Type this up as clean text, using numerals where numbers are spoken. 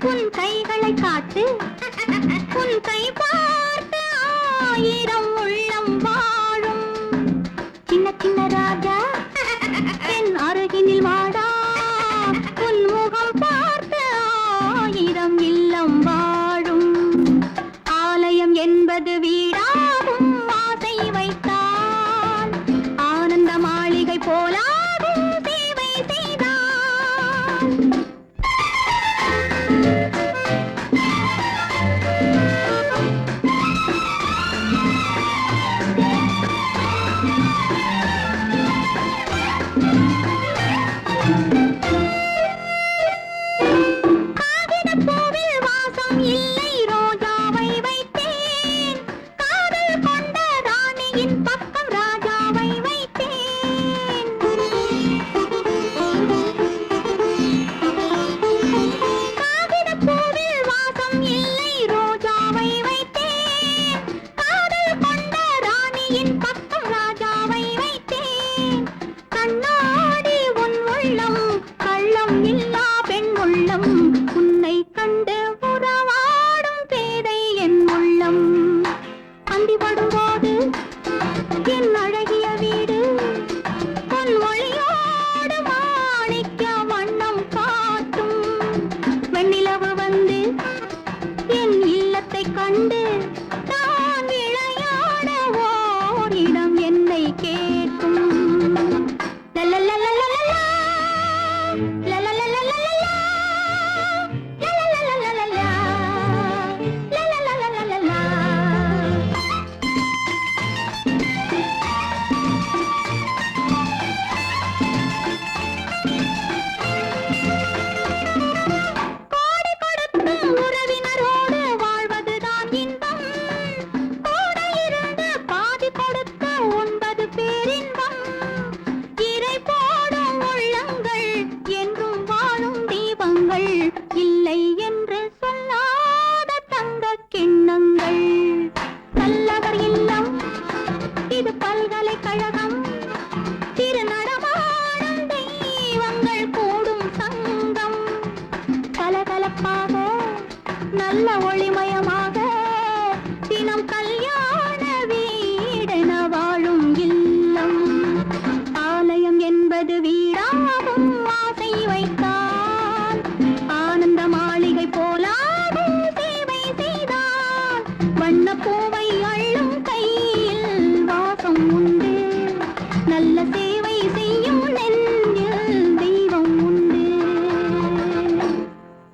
உன் கைகளை காட்டு உன் கை பார்த்து ஆயிரம் உள்ளம் வாழும் சின்ன சின்ன ராஜா என் அருகினில் வாடா உன் முகம் பார்த்து ஆயிரம் இல்லம் வாழும் ஆலயம் என்பது வீடாகும் ஆசை வைத்தால் ஆனந்த மாளிகை போலாகும் சேவை செய்தால் காகிதப்பூவில் வாசம் இல்லை ரோஜாவை வைத்தேன் காதல் கொண்ட ராணியின் பக்கம் ராஜாவை வைத்தேன் காகிதப்பூவில் வாசம் இல்லை ரோஜாவை வைத்தேன் காதல் கொண்ட ராணியின் பக்கம் ராஜாவை வைத்தேன் கண்ணாடி உன் உள்ளம் கள்ளம் இல்லா பெண் உள்ளம் உன்னை கண்டு உறவாடும் பேதை என் உள்ளம் அந்தி படும்போது என் அழகிய வீடு பொன் ஒளியோடு மாணிக்க வண்ணம் காட்டும் வெண்ணிலவு வந்து என் இல்லத்தை கண்டு நான் விளையாட ஓரிடம் என்னை கேட்கும் லலலலலலலா, லலலலலலலா, லலலலலலலா, லலலலலலலா. கோடி கொடுத்தும் உறவினரோடு வாழ்வதுதான் இன்பம் கூட இருந்து பாதி கொடுத்து உண்பது பேரின்பம் இறை போடும் உள்ளங்கள் என்றும் வாழும் தீபங்கள் இல்லை என்று சொல்லாத தங்க கிண்ணங்கள் நல்லவர் இல்லம் இது பல்கலைக்கழகம் திருநடமாடும் தெய்வங்கள் கூடும் சங்கம் கலகலப்பாக நல்ல ஒளிமய